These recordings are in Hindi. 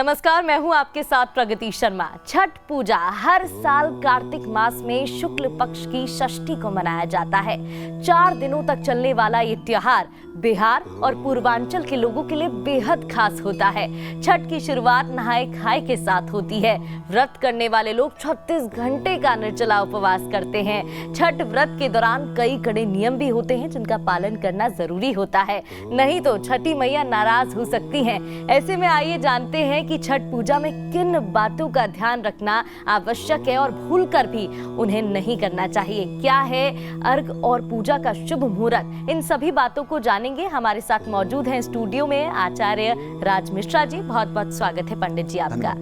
नमस्कार, मैं हूं आपके साथ प्रगति शर्मा। छठ पूजा हर साल कार्तिक मास में शुक्ल पक्ष की षष्ठी को मनाया जाता है। 4 दिनों तक चलने वाला ये त्योहार बिहार और पूर्वांचल के लोगों के लिए बेहद खास होता है। छठ की शुरुआत नहाए खाए के साथ होती है। व्रत करने वाले लोग 36 घंटे का निर्जला उपवास करते हैं। छठ व्रत के दौरान कई कड़े नियम भी होते हैं जिनका पालन करना जरूरी होता है, नहीं तो छठी मैया नाराज हो सकती हैं। ऐसे में आइए जानते हैं कि छठ पूजा में किन बातों का ध्यान रखना आवश्यक है और भूलकर भी उन्हें नहीं करना चाहिए। क्या है अर्घ और पूजा का शुभ मुहूर्त, इन सभी बातों को जानेंगे। हमारे साथ मौजूद हैं स्टूडियो में आचार्य राज मिश्रा जी। बहुत बहुत स्वागत है पंडित जी आपका।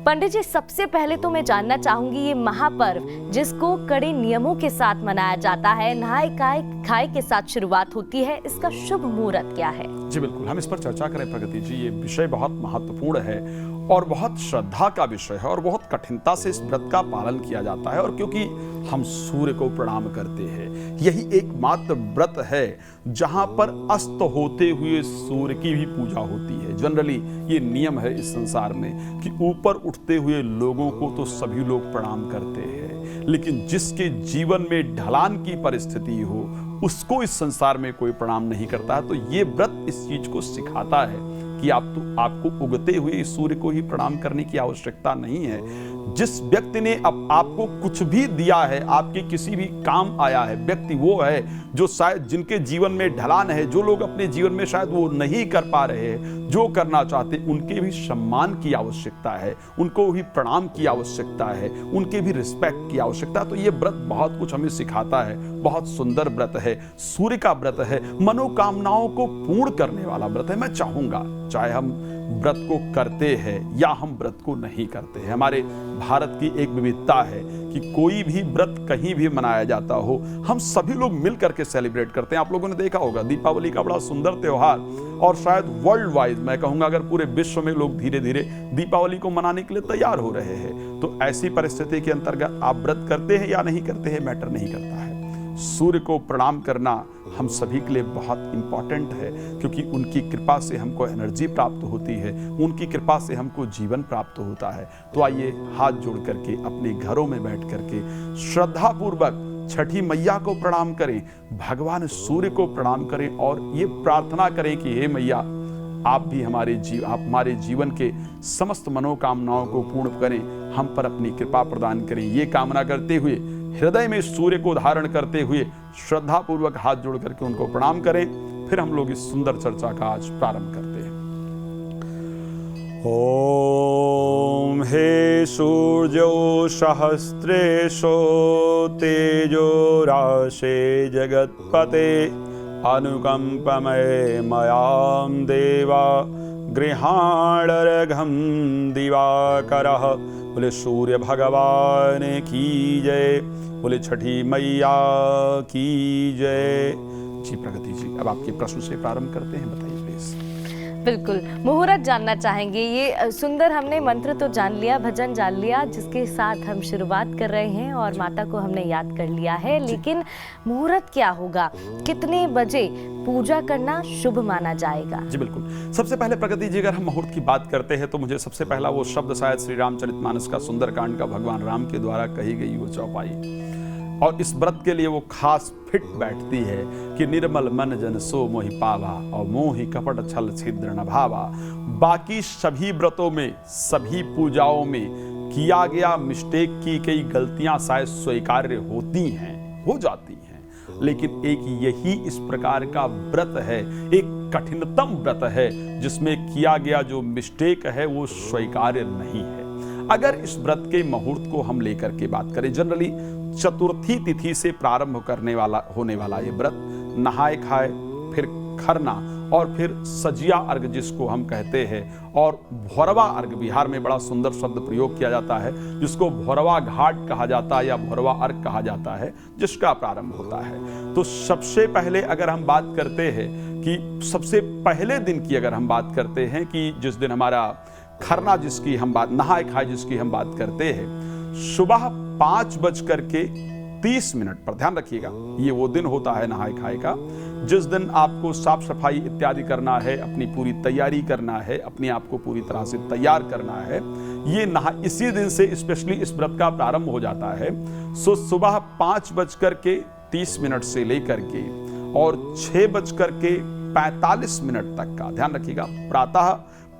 पंडित जी, सबसे पहले तो मैं जानना चाहूंगी, ये महापर्व जिसको कड़े नियमों के साथ मनाया जाता है, नहाए खाए के साथ शुरुआत होती है, इसका शुभ मुहूर्त क्या है? जी बिल्कुल, हम इस पर चर्चा करें प्रगति जी। ये विषय बहुत महत्वपूर्ण है और बहुत श्रद्धा का विषय है और बहुत कठिनता से इस व्रत का पालन किया जाता है। और क्योंकि हम सूर्य को प्रणाम करते हैं, यही एकमात्र व्रत है जहां पर अस्त होते हुए सूर्य की भी पूजा होती है। जनरली ये नियम है इस संसार में कि ऊपर उठते हुए लोगों को तो सभी लोग प्रणाम करते हैं, लेकिन जिसके जीवन में ढलान की परिस्थिति हो उसको इस संसार में कोई प्रणाम नहीं करता है। तो ये व्रत इस चीज को सिखाता है कि आपको उगते हुए सूर्य को ही प्रणाम करने की आवश्यकता नहीं है। जिस व्यक्ति ने अब आपको कुछ भी दिया है, आपके किसी भी काम आया है, व्यक्ति वो है जो शायद जिनके जीवन में ढलान है, जो लोग अपने जीवन में शायद वो नहीं कर पा रहे हैं, जो करना चाहते, उनके भी सम्मान की आवश्यकता है, उनको भी प्रणाम की आवश्यकता है, उनके भी रिस्पेक्ट की आवश्यकता है। तो ये व्रत बहुत कुछ हमें सिखाता है। बहुत सुंदर व्रत है, सूर्य का व्रत है, मनोकामनाओं को पूर्ण करने वाला व्रत है। मैं चाहूंगा चाहे हम व्रत को करते हैं या हम व्रत को नहीं करते हैं, हमारे भारत की एक विविधता है कि कोई भी व्रत कहीं भी मनाया जाता हो, हम सभी लोग मिल करके सेलिब्रेट करते हैं। आप लोगों ने देखा होगा दीपावली का बड़ा सुंदर त्योहार, और शायद वर्ल्ड वाइड मैं कहूंगा अगर पूरे विश्व में लोग धीरे धीरे दीपावली को मनाने के लिए तैयार हो रहे हैं। तो ऐसी परिस्थिति के अंतर्गत आप व्रत करते हैं या नहीं करते हैं मैटर नहीं करता है। सूर्य को प्रणाम करना हम सभी के लिए बहुत इंपॉर्टेंट है, क्योंकि उनकी कृपा से हमको एनर्जी प्राप्त होती है, उनकी कृपा से हमको जीवन प्राप्त होता है। तो आइए हाथ जोड़ करके अपने घरों में बैठ करके श्रद्धा पूर्वक छठी मैया को प्रणाम करें, भगवान सूर्य को प्रणाम करें और ये प्रार्थना करें कि हे मैया, आप भी हमारे जीवन के समस्त मनोकामनाओं को पूर्ण करें, हम पर अपनी कृपा प्रदान करें। ये कामना करते हुए हृदय में सूर्य को धारण करते हुए श्रद्धा पूर्वक हाथ जोड़ करके उनको प्रणाम करें। फिर हम लोग इस सुंदर चर्चा का आज प्रारंभ करते हैं। ओम हे सूर्यो सहस्रेशो तेजो राशे जगत्पते अनुकंपमय मयाम देवा गृहाणरघं दिवाकरः। बोले सूर्य भगवान की जय, बोले छठी मैया की जय। जी प्रगति जी, अब आपके प्रश्न से प्रारंभ करते हैं, बताइए प्लीज। बिल्कुल, मुहूर्त जानना चाहेंगे। ये सुंदर हमने मंत्र तो जान लिया, भजन जान लिया, जिसके साथ हम शुरुआत कर रहे हैं और माता को हमने याद कर लिया है, लेकिन मुहूर्त क्या होगा, कितने बजे पूजा करना शुभ माना जाएगा? जी बिल्कुल, सबसे पहले प्रगति जी अगर हम मुहूर्त की बात करते हैं तो मुझे सबसे पहला वो शब्द शायद श्री रामचरितमानस का सुंदरकांड का भगवान राम के द्वारा कही गई वो चौपाई, और इस व्रत के लिए वो खास फिट बैठती है कि निर्मल मन जन सो मोहि पावा और मोहि कपट छल छिद्र न भावा। बाकी सभी व्रतों में, सभी पूजाओं में किया गया मिस्टेक की कई गलतियां शायद स्वीकार्य होती हैं, हो जाती हैं, लेकिन एक यही इस प्रकार का व्रत है, एक कठिनतम व्रत है जिसमें किया गया जो मिस्टेक है वो स्वीकार्य नहीं है। अगर इस व्रत के मुहूर्त को हम लेकर के बात करें, जनरली चतुर्थी तिथि से प्रारंभ होने वाला ये व्रत नहाए खाए, फिर खरना और फिर सजिया अर्घ जिसको हम कहते हैं, और भोरवा अर्घ, बिहार में बड़ा सुंदर शब्द प्रयोग किया जाता है जिसको भोरवा घाट कहा जाता है या भोरवा अर्घ कहा जाता है, जिसका प्रारंभ होता है। तो सबसे पहले अगर हम बात करते हैं कि सबसे पहले दिन की अगर हम बात करते हैं कि जिस दिन हमारा खरना जिसकी हम बात, नहाए खाए जिसकी हम बात करते हैं, सुबह 5 बज करके 30 मिनट पर, ध्यान रखिएगा, ये वो दिन होता है नहाय खाए का जिस दिन आपको साफ सफाई इत्यादि करना है, अपनी पूरी तैयारी करना है, अपने आप को पूरी तरह से तैयार करना है। ये इसी दिन से स्पेशली इस व्रत का प्रारंभ हो जाता है। सो सुबह 5:30 से लेकर के और 6:45 तक का, ध्यान रखिएगा, प्रातः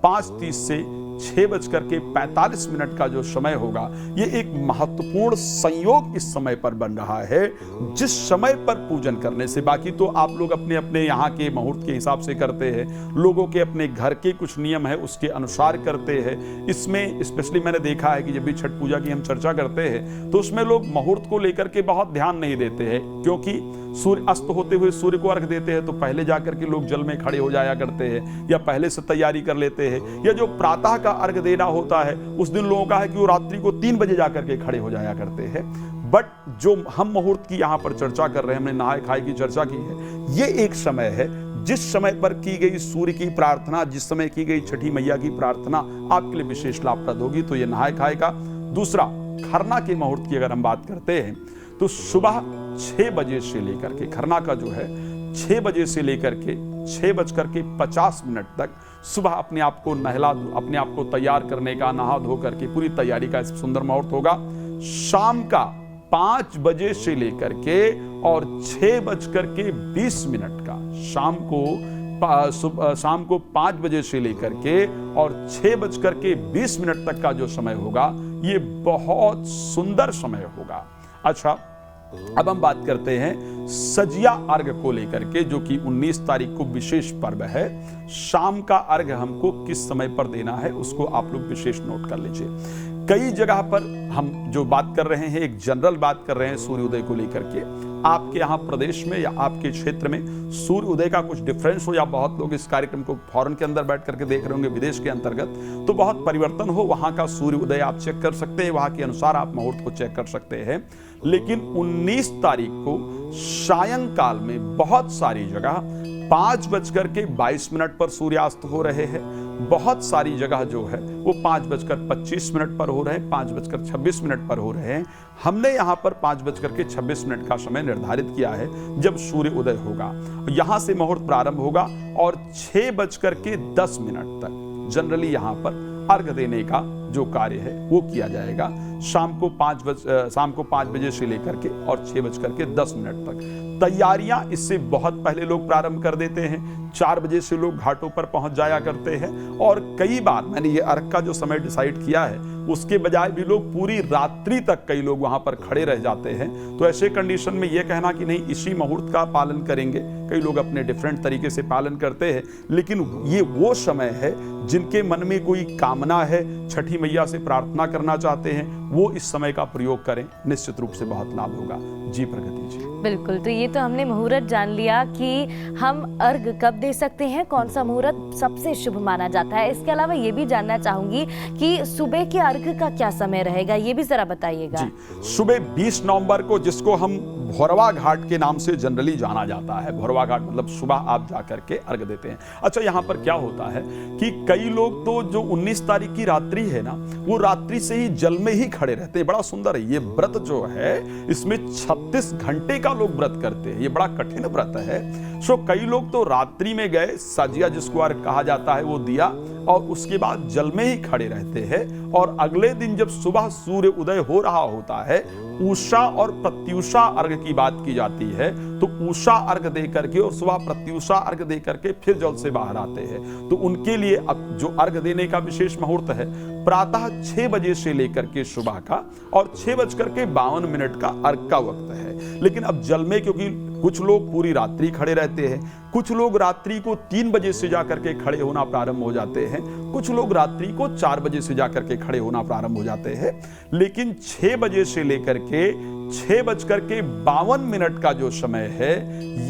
5:30 से 6:45 का जो समय होगा, ये एक महत्वपूर्ण संयोग इस समय पर बन रहा है, जिस समय पर पूजन करने से, बाकी तो आप लोग अपने अपने यहाँ के मुहूर्त के हिसाब से करते हैं, लोगों के अपने घर के कुछ नियम है उसके अनुसार करते हैं। इसमें स्पेशली मैंने देखा है कि जब भी छठ पूजा की हम चर्चा करते हैं तो उसमें लोग मुहूर्त को लेकर के बहुत ध्यान नहीं देते हैं, क्योंकि सूर्य अस्त होते हुए सूर्य को अर्घ देते हैं तो पहले जाकर के लोग जल में खड़े हो जाया करते हैं या पहले से तैयारी कर लेते हैं, या जो प्रातः का अर्घ देना होता है उस दिन लोगों का है कि वो रात्रि को 3 बजे जाकर के खड़े हो जाया करते हैं। बट जो हम मुहूर्त की यहाँ पर चर्चा कर रहे हैं, हमने नहाय खाए की चर्चा की है, ये एक समय है जिस समय पर की गई सूर्य की प्रार्थना, जिस समय की गई छठी मैया की प्रार्थना आपके लिए विशेष लाभप्रद होगी। तो ये नहाय खाए का। दूसरा, खरना के मुहूर्त की अगर हम बात करते हैं तो सुबह 6 बजे से लेकर के, खरना का जो है 6 बजे से लेकर के 6:50 तक सुबह अपने आप को अपने आप को तैयार करने का, नहा धो करके पूरी तैयारी का सुंदर मुहूर्त होगा। शाम का 5 बजे से लेकर के और 6:20 का, शाम को 5 बजे से लेकर के और 6:20 तक का जो समय होगा, ये बहुत सुंदर समय होगा। अच्छा, अब हम बात करते हैं सजिया अर्घ को लेकर के, जो कि 19 तारीख को विशेष पर्व है। शाम का अर्घ हमको किस समय पर देना है उसको आप लोग विशेष नोट कर लीजिए। कई जगह पर हम जो बात कर रहे हैं, एक जनरल बात कर रहे हैं सूर्योदय को लेकर के। आपके यहाँ प्रदेश में या आपके क्षेत्र में सूर्योदय का कुछ डिफरेंस हो, या बहुत लोग इस कार्यक्रम को फॉरेन के अंदर बैठ करके देख रहे होंगे, विदेश के अंतर्गत, तो बहुत परिवर्तन हो, वहां का सूर्योदय आप चेक कर सकते हैं, वहां के अनुसार आप मुहूर्त को चेक कर सकते हैं। लेकिन 19 तारीख को सायंकाल में बहुत सारी जगह 5:22 पर सूर्यास्त हो रहे हैं। बहुत सारी जगह जो है वो 5:25 पर हो रहे हैं, 5:26 पर हो रहे हैं। हमने यहाँ पर 5:26 का समय निर्धारित किया है जब सूर्य उदय होगा। यहाँ से मुहूर्त प्रारंभ होगा और 6:10 तक जनरली यहाँ पर अर्घ देने का जो कार्य है वो किया जाएगा। शाम को 5 बजे से लेकर के और 6:10 तक। तैयारियां इससे बहुत पहले लोग प्रारंभ कर देते हैं। 4 बजे से लोग घाटों पर पहुंच जाया करते हैं, और कई बार मैंने ये अर्घ का जो समय डिसाइड किया है उसके बजाय भी लोग पूरी रात्रि तक कई लोग वहां पर खड़े रह जाते हैं। तो ऐसे कंडीशन में ये कहना कि नहीं इसी मुहूर्त का पालन करेंगे, कई लोग अपने डिफरेंट तरीके से पालन करते हैं। लेकिन ये वो समय है जिनके मन में कोई कामना है, छठी मैया से प्रार्थना करना चाहते हैं, वो इस समय का प्रयोग करें, निश्चित रूप से बहुत लाभ होगा। जी प्रगति जी। बिल्कुल, तो ये तो हमने मुहूर्त जान लिया कि हम अर्घ कब दे सकते हैं, कौन सा मुहूर्त सबसे शुभ माना जाता है। इसके अलावा ये भी जानना चाहूंगी कि सुबह के अर्घ का क्या समय रहेगा, ये भी जरा बताइएगा। जी, सुबह 20 नवंबर को, जिसको हम भोरवा घाट के नाम से जनरली जाना जाता है, भोरवा घाट मतलब सुबह आप जाकर के अर्घ देते हैं। अच्छा, यहाँ पर क्या होता है कि कई लोग तो जो 19 तारीख की रात्रि है ना, वो रात्रि से ही जल में ही खड़े रहते हैं। बड़ा सुंदर है ये व्रत जो है, इसमें 36 घंटे का लोग व्रत करते हैं, ये बड़ा कठिन व्रत है। सो कई लोग तो रात्रि में गए, सजिया जिसको अर्घ कहा जाता है वो दिया, और उसके बाद जल में ही खड़े रहते हैं। और अगले दिन जब सुबह सूर्य उदय हो रहा होता है, उषा और प्रत्युषा अर्घ की बात की जाती है, तो उषा अर्घ दे करके और सुबह प्रत्युषा अर्घ ददे करके फिर जल से बाहर आते हैं। तो उनके लिए अब जो अर्घ देने का विशेष मुहूर्त है प्रातः 6 बजे से लेकर के सुबह का और 6:52 का अर्घ का वक्त है। लेकिन अब जल में क्योंकि कुछ लोग पूरी रात्रि खड़े रहते हैं, कुछ लोग रात्रि को 3 बजे से जाकर के खड़े होना प्रारंभ हो जाते हैं, कुछ लोग रात्रि को 4 बजे से जाकर के खड़े होना प्रारंभ हो जाते हैं। लेकिन 6 बजे से लेकर के 6:52 का जो समय है,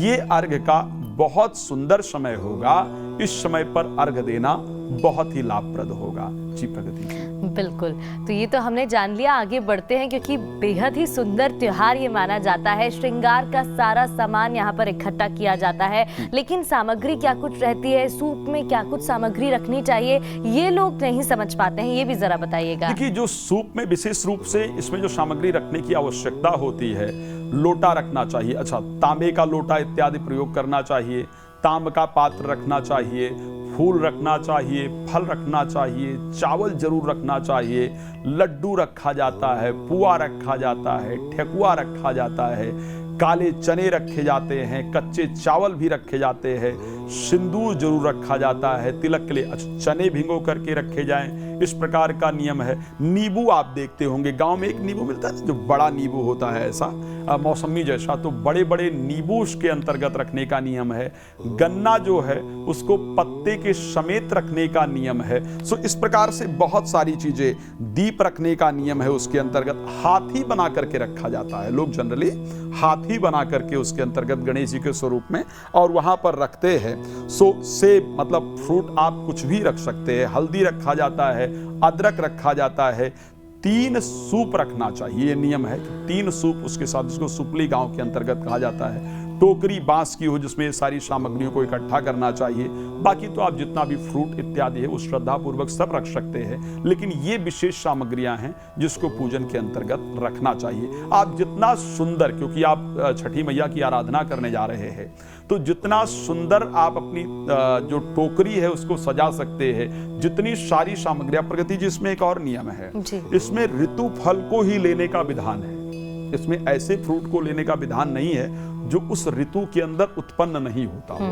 ये अर्घ का बहुत सुंदर समय होगा। इस समय पर अर्घ देना बहुत ही लाभप्रद होगा। जी प्रगति। बिल्कुल, तो ये तो हमने जान लिया। आगे बढ़ते हैं क्योंकि बेहद ही सुंदर त्योहार ये माना जाता है। श्रृंगार का सारा सामान यहाँ पर इकट्ठा किया जाता है, लेकिन सामग्री क्या कुछ रहती है, सूप में क्या कुछ सामग्री रखनी चाहिए, ये लोग नहीं समझ पाते हैं, ये भी जरा बताइएगा। देखिए, जो सूप में विशेष रूप से इसमें जो सामग्री रखने की आवश्यकता होती है लोटा रखना चाहिए, अच्छा तांबे का लोटा इत्यादि प्रयोग करना चाहिए, तांब का पात्र रखना चाहिए, फूल रखना चाहिए, फल रखना चाहिए, चावल जरूर रखना चाहिए, लड्डू रखा जाता है, पुआ रखा जाता है, ठेकुआ रखा जाता है, काले चने रखे जाते हैं, कच्चे चावल भी रखे जाते हैं, सिंदूर जरूर रखा जाता है, तिलक के लिए चने भिगो करके रखे जाएं, इस प्रकार का नियम है। नींबू आप देखते होंगे गांव में एक नींबू मिलता है जो बड़ा नींबू होता है, ऐसा मौसमी जैसा, तो बड़े बड़े नींबू उसके अंतर्गत रखने का नियम है। गन्ना जो है उसको पत्ते के समेत रखने का नियम है। सो इस प्रकार से बहुत सारी चीजें, दीप रखने का नियम है उसके अंतर्गत। हाथी बना करके रखा जाता है, लोग जनरली हाथी बना करके उसके अंतर्गत गणेश जी के स्वरूप में और वहां पर रखते हैं। सो सेब मतलब फ्रूट आप कुछ भी रख सकते हैं, हल्दी रखा जाता है, अदरक रखा जाता है, 3 सूप रखना चाहिए, ये नियम है कि 3 सूप उसके साथ, जिसको सुपली गांव के अंतर्गत कहा जाता है। टोकरी बांस की हो जिसमें सारी सामग्रियों को इकट्ठा करना चाहिए। बाकी तो आप जितना भी फ्रूट इत्यादि है वो श्रद्धा पूर्वक सब रख सकते हैं, लेकिन ये विशेष सामग्रियां हैं जिसको पूजन के अंतर्गत रखना चाहिए। आप जितना सुंदर, क्योंकि आप छठी मैया की आराधना करने जा रहे हैं, तो जितना सुंदर आप अपनी जो टोकरी है उसको सजा सकते हैं, जितनी सारी सामग्रियां। प्रगति जी इसमें एक और नियम है, इसमें ऋतु फल को ही लेने का विधान है, इसमें ऐसे फ्रूट को लेने का विधान नहीं है जो उस ऋतु के अंदर उत्पन्न नहीं होता हो।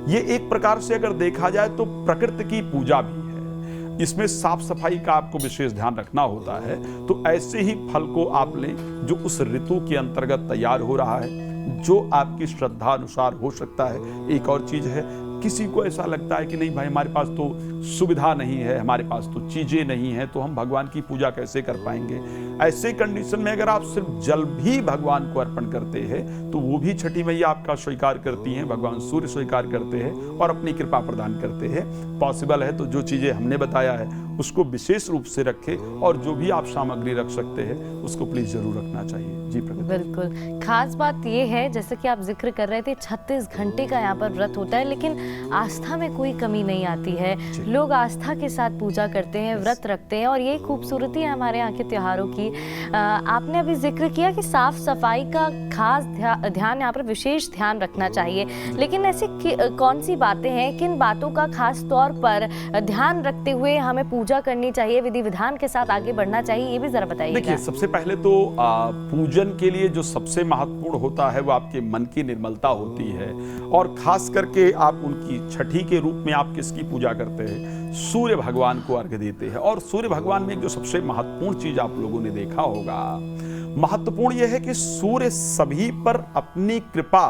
ये एक प्रकार से अगर देखा जाए तो प्रकृति की पूजा भी है, इसमें साफ सफाई का आपको विशेष ध्यान रखना होता है। तो ऐसे ही फल को आप लें जो उस ऋतु के अंतर्गत तैयार हो रहा है, जो आपकी श्रद्धा अनुसार हो सकता है। एक और चीज है, किसी को ऐसा लगता है कि नहीं भाई हमारे पास तो सुविधा नहीं है, हमारे पास तो चीजें नहीं है, तो हम भगवान की पूजा कैसे कर पाएंगे। ऐसे कंडीशन में अगर आप सिर्फ जल भी भगवान को अर्पण करते हैं तो वो भी छठी मैया आपका स्वीकार करती हैं, भगवान सूर्य स्वीकार करते हैं और अपनी कृपा प्रदान करते हैं। पॉसिबल है तो जो चीजें हमने बताया है उसको विशेष रूप से रखें, और जो भी आप सामग्री रख सकते हैं उसको प्लीज जरूर रखना चाहिए। जी प्रगति। बिल्कुल, खास बात ये है जैसे कि आप जिक्र कर रहे थे 36 घंटे का यहाँ पर व्रत होता है, लेकिन आस्था में कोई कमी नहीं आती है। लोग आस्था के साथ पूजा करते हैं, व्रत रखते हैं, और यही खूबसूरती है हमारे यहाँ के त्योहारों की। आपने अभी जिक्र किया कि साफ सफाई का खास ध्यान यहाँ पर विशेष ध्यान रखना चाहिए, लेकिन ऐसी कौन सी बातें हैं, किन बातों का खास तौर पर ध्यान रखते हुए हमें पूजा करनी चाहिए, विधि विधान के साथ आगे बढ़ना चाहिए, ये भी जरा बताइएगा। देखिए, सबसे पहले तो पूजन के लिए जो सबसे महत्वपूर्ण होता है वो आपके मन की निर्मलता होती है, और खास करके आप उनकी छठी के रूप में आप किसकी पूजा करते हैं, सूर्य भगवान को अर्घ्य देते हैं। और सूर्य भगवान में जो सबसे महत्वपूर्ण चीज आप लोगों ने देखा होगा, महत्वपूर्ण यह है कि सूर्य सभी पर अपनी कृपा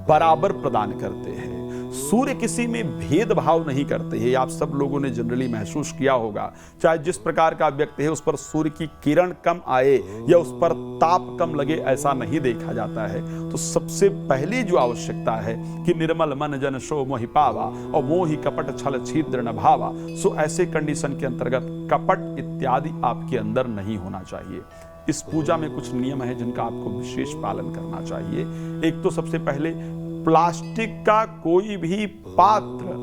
बराबर प्रदान करते हैं। सूर्य किसी में भेदभाव नहीं करते हैं, आप सब लोगों ने जनरली महसूस किया होगा। चाहे जिस प्रकार का व्यक्ति है उस पर सूर्य की किरण कम आए या उस पर ताप कम लगे, ऐसा नहीं देखा जाता है। तो सबसे पहली जो आवश्यकता है कि निर्मल मन जन सो मोहि पावा और मोहि कपट छल छिद्र न भावा। सो ऐसे कंडीशन के अंतर्गत कपट इत्यादि आपके अंदर नहीं होना चाहिए। इस पूजा में कुछ नियम है जिनका आपको विशेष पालन करना चाहिए। एक तो सबसे पहले प्लास्टिक का कोई भी पात्र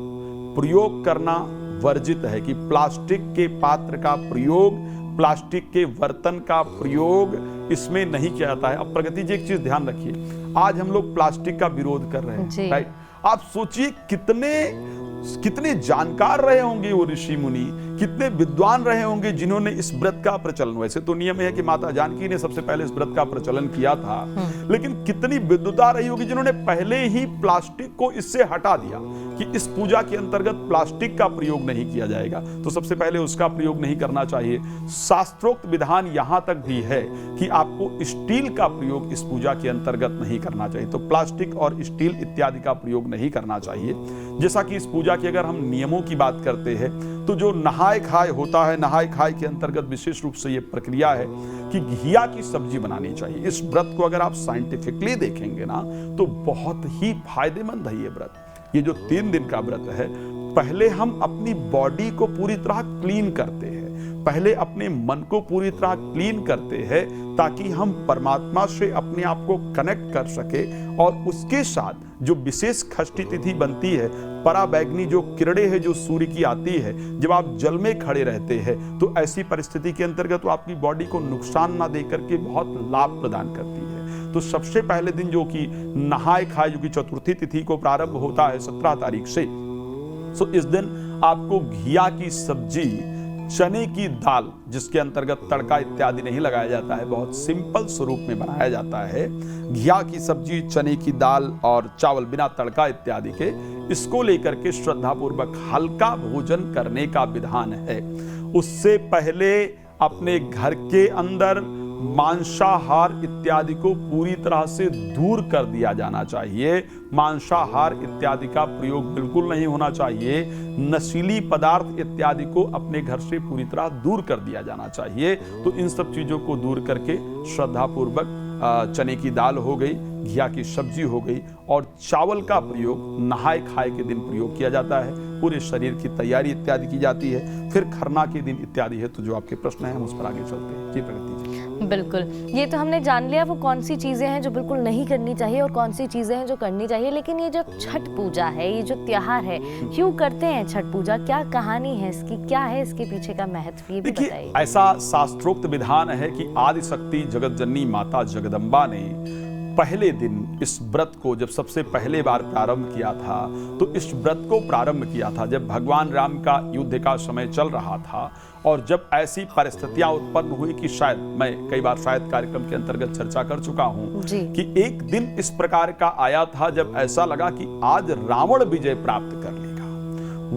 प्रयोग करना वर्जित है, कि प्लास्टिक के पात्र का प्रयोग, प्लास्टिक के बर्तन का प्रयोग इसमें नहीं किया जाता है। अब प्रगति जी एक चीज ध्यान रखिए, आज हम लोग प्लास्टिक का विरोध कर रहे हैं, राइट। आप सोचिए कितने जानकार रहे होंगे वो ऋषि मुनि, कितने विद्वान रहे होंगे जिन्होंने इस व्रत का प्रचलन, वैसे तो नियम है कि माता जानकी ने सबसे पहले इस व्रत का प्रचलन किया था, लेकिन कितनी विद्वता रही होगी जिन्होंने पहले ही प्लास्टिक को इससे हटा दिया कि इस पूजा के अंतर्गत प्लास्टिक का प्रयोग नहीं किया जाएगा। तो सबसे पहले उसका प्रयोग नहीं करना चाहिए। शास्त्रोक्त विधान यहां तक भी है कि आपको स्टील का प्रयोग इस पूजा के अंतर्गत नहीं करना चाहिए। तो प्लास्टिक और स्टील इत्यादि का प्रयोग नहीं करना चाहिए। जैसा कि इस पूजा की अगर हम नियमों की बात करते हैं तो जो नहाय खाए होता है, नहाय खाए के अंतर्गत विशेष रूप से यह प्रक्रिया है कि घिया की सब्जी बनानी चाहिए। इस व्रत को अगर आप साइंटिफिकली देखेंगे ना तो बहुत ही फायदेमंद है ये व्रत। ये जो 3 दिन का व्रत है, पहले हम अपनी बॉडी को पूरी तरह क्लीन करते हैं, पहले अपने मन को पूरी तरह क्लीन करते हैं ताकि हम परमात्मा से अपने आप को कनेक्ट कर सके। और उसके साथ जो विशेष षष्ठी तिथि बनती है, पराबैंगनी जो किरणें है जो सूर्य की आती है, जब आप जल में खड़े रहते हैं तो ऐसी परिस्थिति के अंतर्गत वो आपकी बॉडी को नुकसान ना दे करके बहुत लाभ प्रदान करती है। तो तो सबसे पहले दिन जो कि नहाय खाए, जो कि चतुर्थी तिथि को प्रारंभ होता है 17 तारीख से, सो इस दिन आपको घिया की सब्जी, चने की दाल जिसके अंतर्गत तड़का इत्यादि नहीं लगाया जाता है, बहुत सिंपल स्वरूप में बनाया जाता है, घिया की सब्जी, चने की दाल और चावल बिना तड़का इत्यादि के, इसको लेकर के श्रद्धापूर्वक हल्का भोजन करने का विधान है। उससे पहले अपने घर के अंदर मांसाहार इत्यादि को पूरी तरह से दूर कर दिया जाना चाहिए। मांसाहार इत्यादि का प्रयोग बिल्कुल नहीं होना चाहिए। नशीली पदार्थ इत्यादि को अपने घर से पूरी तरह दूर कर दिया जाना चाहिए। तो इन सब चीजों को दूर करके श्रद्धापूर्वक चने की दाल हो गई, घिया की सब्जी हो गई और चावल का प्रयोग नहाय खाए के दिन प्रयोग किया जाता है। पूरे शरीर की तैयारी इत्यादि की जाती है। फिर खरना के दिन इत्यादि है। तो जो आपके प्रश्न हैं हम उस पर आगे चलते हैं। जी प्रगति जी। बिल्कुल, ये तो हमने जान लिया वो कौन सी चीज़ें हैं जो बिल्कुल नहीं करनी चाहिए और कौन सी चीज़ें हैं जो करनी चाहिए। लेकिन ये जो छठ पूजा है, ये जो त्योहार है, क्यों करते हैं छठ पूजा? क्या कहानी है इसकी, क्या है इसके पीछे का महत्व, ये भी बताइए। ऐसा शास्त्रोक्त विधान है कि आदि शक्ति जगत जननी माता जगदम्बा ने पहले दिन इस व्रत को जब सबसे पहले बार प्रारंभ किया था, तो इस व्रत को प्रारंभ किया था जब भगवान राम का युद्ध का समय चल रहा था। और जब ऐसी परिस्थितियां उत्पन्न हुई कि शायद मैं कई बार शायद कार्यक्रम के अंतर्गत चर्चा कर चुका हूं कि एक दिन इस प्रकार का आया था जब ऐसा लगा कि आज रावण विजय प्राप्त कर लेगा।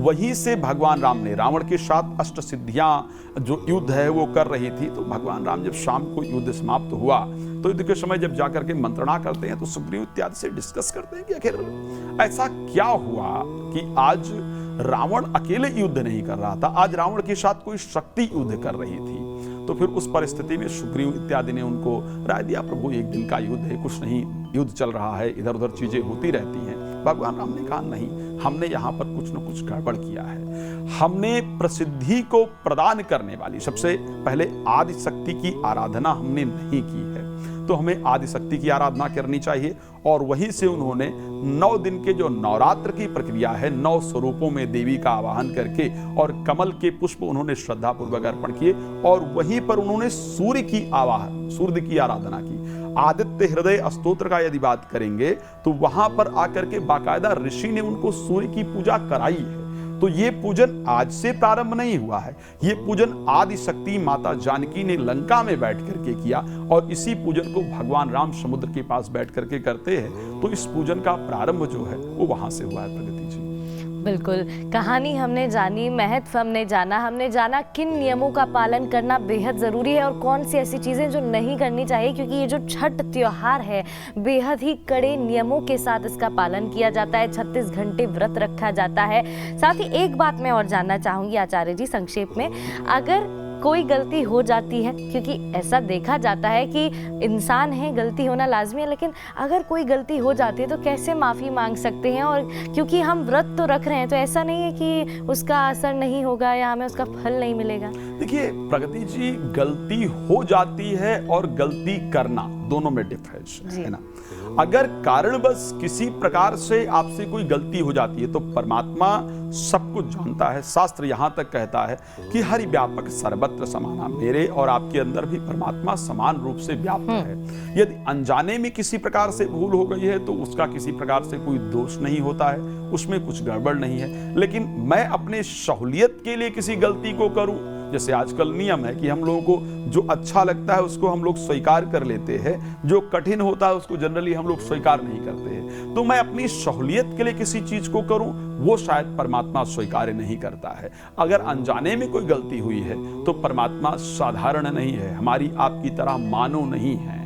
वहीं से भगवान राम ने रावण के साथ अष्ट सिद्धियां जो युद्ध है वो कर रही थी। तो भगवान राम जब शाम को युद्ध समाप्त हुआ तो युद्ध के समय जब जाकर के मंत्रणा करते हैं तो सुग्रीव इत्यादि से डिस्कस करते हैं कि आखिर ऐसा क्या हुआ कि आज रावण अकेले युद्ध नहीं कर रहा था, आज रावण के साथ कोई शक्ति युद्ध कर रही थी। तो फिर उस परिस्थिति में सुग्रीव इत्यादि ने उनको राय दिया, प्रभु एक दिन का युद्ध है, कुछ नहीं, युद्ध चल रहा है, इधर उधर चीजें होती रहती हैं। भगवान राम ने कहा नहीं, हमने यहाँ पर कुछ न कुछ गड़बड़ किया है। हमने प्रसिद्धि को प्रदान करने वाली सबसे पहले आदि शक्ति की आराधना हमने नहीं की है, तो हमें आदि शक्ति की आराधना करनी चाहिए। और वहीं से उन्होंने 9 दिन के जो नवरात्र की प्रक्रिया है, 9 स्वरूपों में देवी का आवाहन करके और कमल के पुष्प उन्होंने श्रद्धापूर्वक अर्पण किए और वहीं पर उन्होंने सूर्य की आराधना की। आदित्य हृदय स्तोत्र का यदि बात करेंगे तो वहां पर आकर के बाकायदा ऋषि ने उनको सूर्य की पूजा कराई है। तो ये पूजन आज से प्रारंभ नहीं हुआ है, ये पूजन आदि शक्ति माता जानकी ने लंका में बैठ करके किया और इसी पूजन को भगवान राम समुद्र के पास बैठ करके करते हैं। तो इस पूजन का प्रारंभ जो है वो वहां से हुआ है। प्रगति जी बिल्कुल, कहानी हमने जानी, महत्व हमने जाना किन नियमों का पालन करना बेहद ज़रूरी है और कौन सी ऐसी चीज़ें जो नहीं करनी चाहिए, क्योंकि ये जो छठ त्योहार है बेहद ही कड़े नियमों के साथ इसका पालन किया जाता है। 36 घंटे व्रत रखा जाता है। साथ ही एक बात मैं और जानना चाहूँगी आचार्य जी संक्षेप में, अगर कोई गलती हो जाती है, क्योंकि ऐसा देखा जाता है कि इंसान है, गलती होना लाजमी है, लेकिन अगर कोई गलती हो जाती है तो कैसे माफ़ी मांग सकते हैं? और क्योंकि हम व्रत तो रख रहे हैं तो ऐसा नहीं है कि उसका असर नहीं होगा या हमें उसका फल नहीं मिलेगा। देखिए प्रगति जी, गलती हो जाती है और गलती करना दोनों में डिफरेंस है ना। अगर कारणवश किसी प्रकार से आपसे कोई गलती हो जाती है तो परमात्मा सब कुछ जानता है। शास्त्र यहाँ तक कहता है कि हरि व्यापक सर्वत्र समाना, मेरे और आपके अंदर भी परमात्मा समान रूप से व्याप्त है। यदि अनजाने में किसी प्रकार से भूल हो गई है तो उसका किसी प्रकार से कोई दोष नहीं होता है, उसमें कुछ गड़बड़ नहीं है। लेकिन मैं अपने सहूलियत के लिए किसी गलती को करूं, जैसे आजकल नियम है कि हम लोगों को जो अच्छा लगता है उसको हम लोग स्वीकार कर लेते हैं, जो कठिन होता है उसको जनरली हम लोग स्वीकार नहीं करते हैं। तो मैं अपनी सहूलियत के लिए किसी चीज को करूं, वो शायद परमात्मा स्वीकार नहीं करता है। अगर अनजाने में कोई गलती हुई है तो परमात्मा साधारण नहीं है, हमारी आपकी तरह मानव नहीं है।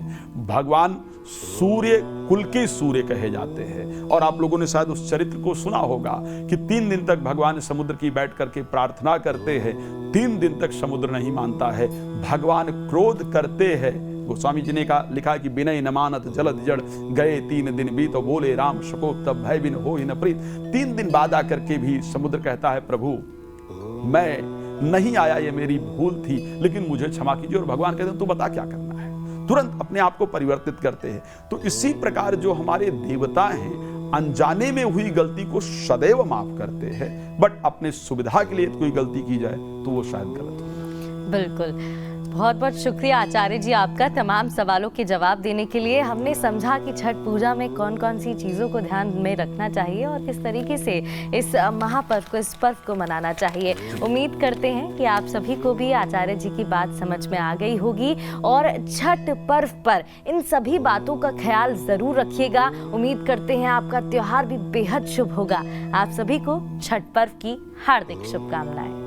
भगवान सूर्य कुल के सूर्य कहे जाते हैं और आप लोगों ने शायद उस चरित्र को सुना होगा कि 3 दिन तक भगवान समुद्र की बैठ करके प्रार्थना करते हैं, 3 दिन तक समुद्र नहीं मानता है। भगवान क्रोध करते हैं, गोस्वामी जी ने लिखा है कि बिनय न मानत जलद जड़ गए 3 दिन बीत, तो बोले राम शकोप तब भय बिन हो ही न प्रीत। 3 दिन बाद आकर के भी समुद्र कहता है प्रभु मैं नहीं आया, ये मेरी भूल थी, लेकिन मुझे क्षमा कीजिए। और भगवान कहते हैं तू बता क्या करना है, तुरंत अपने आप को परिवर्तित करते हैं। तो इसी प्रकार जो हमारे देवता हैं अनजाने में हुई गलती को सदैव माफ करते हैं, बट अपने सुविधा के लिए कोई गलती की जाए तो वो शायद गलत हो। बिल्कुल, बहुत बहुत शुक्रिया आचार्य जी आपका तमाम सवालों के जवाब देने के लिए। हमने समझा कि छठ पूजा में कौन कौन सी चीज़ों को ध्यान में रखना चाहिए और किस तरीके से इस महापर्व को, इस पर्व को मनाना चाहिए। उम्मीद करते हैं कि आप सभी को भी आचार्य जी की बात समझ में आ गई होगी और छठ पर्व पर इन सभी बातों का ख्याल ज़रूर रखिएगा। उम्मीद करते हैं आपका त्योहार भी बेहद शुभ होगा। आप सभी को छठ पर्व की हार्दिक शुभकामनाएं।